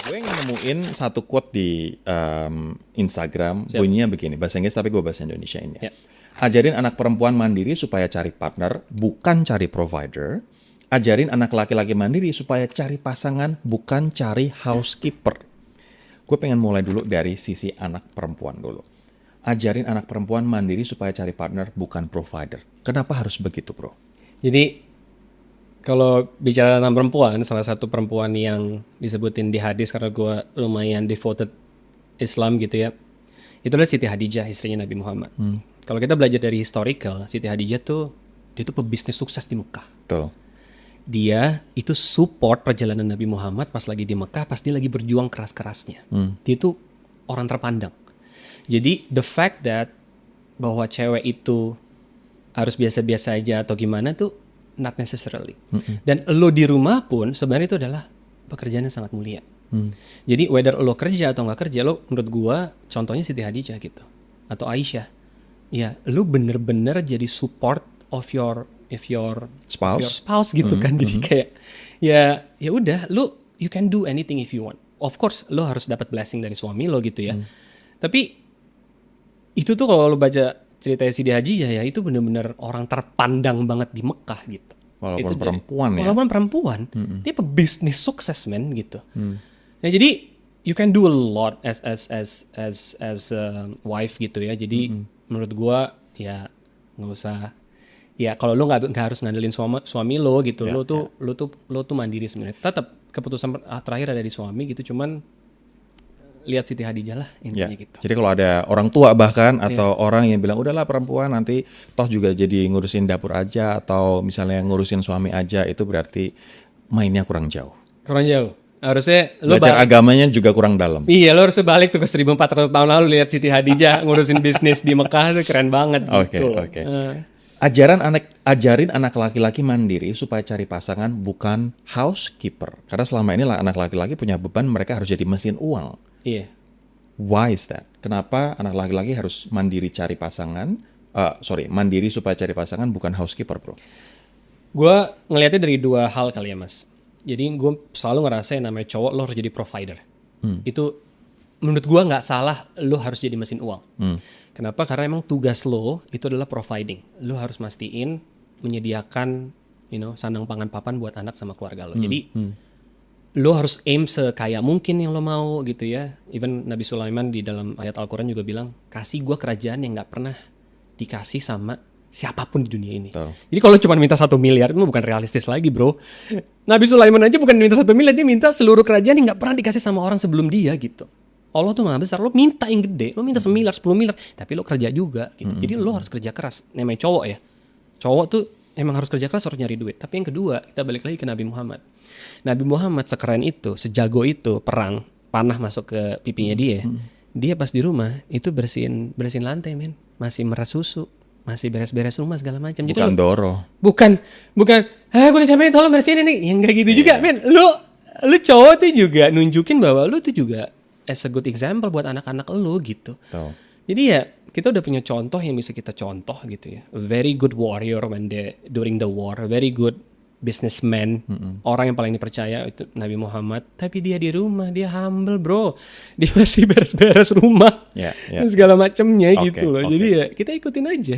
Gue nemuin satu quote di Instagram, Siap. bunyinya begini, bahasa Inggris tapi gue bahasa Indonesia ini ya. Ya. Ajarin anak perempuan mandiri supaya cari partner, bukan cari provider. Ajarin anak laki-laki mandiri supaya cari pasangan, bukan cari housekeeper. Gue pengen mulai dulu dari sisi anak perempuan dulu. Ajarin anak perempuan mandiri supaya cari partner, bukan provider. Kenapa harus begitu, bro? Jadi kalau bicara tentang perempuan, salah satu perempuan yang disebutin di hadis karena gue lumayan devoted Islam gitu ya, itu adalah Siti Hadijah, istrinya Nabi Muhammad. Kalau kita belajar dari historical, Siti Hadijah dia tuh pebisnis sukses di Mekah. Betul. Dia itu support perjalanan Nabi Muhammad pas lagi di Mekah, pas dia lagi berjuang keras-kerasnya. Dia itu orang terpandang. Jadi the fact that bahwa cewek itu harus biasa-biasa aja atau gimana tuh not necessarily. Dan lo di rumah pun sebenarnya itu adalah pekerjaan yang sangat mulia. Jadi whether lo kerja atau nggak kerja, lo menurut gua contohnya Siti Hadijah gitu atau Aisyah, ya lo bener-bener jadi support of your spouse gitu kan. Jadi kayak ya udah lo you can do anything if you want. Of course lo harus dapat blessing dari suami lo gitu ya. Tapi itu tuh kalau lo baca cerita Siti Hadijah ya itu benar-benar orang terpandang banget di Mekah gitu. Walaupun Itu perempuan ya. Walaupun perempuan, dia pebisnis sukses men gitu. Nah jadi you can do a lot as a wife gitu ya. Jadi menurut gua ya nggak usah. Ya kalau lo nggak harus ngandelin suami lo gitu. Ya, Lo tuh mandiri sebenarnya. Tetap keputusan terakhir ada di suami gitu. Cuman lihat Siti Hadijah lah intinya gitu. Jadi kalau ada orang tua bahkan atau orang yang bilang udahlah perempuan nanti toh juga jadi ngurusin dapur aja atau misalnya ngurusin suami aja, itu berarti mainnya kurang jauh. Kurang jauh. Harusnya lo Belajar agamanya juga kurang dalam. Iya, lo harus balik tuh ke 1400 tahun lalu lihat Siti Hadijah ngurusin bisnis di Mekah itu keren banget gitu. Oke. Ajarin anak laki-laki mandiri supaya cari pasangan, bukan housekeeper. Karena selama ini anak laki-laki punya beban, mereka harus jadi mesin uang. Iya. Why is that? Kenapa anak laki-laki harus mandiri cari pasangan? Mandiri supaya cari pasangan, bukan housekeeper, bro. Gue ngelihatnya dari dua hal kali ya mas. Jadi gue selalu ngerasa yang namanya cowok lo harus jadi provider. Itu menurut gue nggak salah, lo harus jadi mesin uang. Kenapa? Karena emang tugas lo itu adalah providing. Lo harus mastiin menyediakan sandang pangan papan buat anak sama keluarga lo. Jadi lo harus aim sekaya mungkin yang lo mau gitu ya. Even Nabi Sulaiman di dalam ayat Al-Quran juga bilang, kasih gue kerajaan yang gak pernah dikasih sama siapapun di dunia ini. Betul. Jadi kalau cuma minta 1 miliar itu bukan realistis lagi bro. Nabi Sulaiman aja bukan minta 1 miliar, dia minta seluruh kerajaan yang gak pernah dikasih sama orang sebelum dia gitu. Allah tuh maha besar, lo minta yang gede, lo minta 1 miliar, 10 miliar, tapi lo kerja juga gitu. Jadi lo harus kerja keras, namanya cowok ya. Cowok tuh emang harus kerja keras, harus nyari duit. Tapi yang kedua, kita balik lagi ke Nabi Muhammad. Nabi Muhammad sekeren itu, sejago itu, perang, panah masuk ke pipinya dia. Dia pas di rumah itu bersihin lantai men, masih meras susu, masih beres-beres rumah segala macam. Bukan doro. Bukan, gue disamain tolong bersihin ini. Yang enggak gitu juga men. Lu cowok tuh juga nunjukin bahwa lu tuh juga as a good example buat anak-anak lu gitu. Betul. Jadi ya kita udah punya contoh yang bisa kita contoh gitu ya. A very good warrior during the war, a very good businessman, orang yang paling dipercaya itu Nabi Muhammad. Tapi dia di rumah, dia humble bro. Dia masih beres-beres rumah, Ya. dan segala macamnya Oke, gitu loh. oke. Jadi ya kita ikutin aja.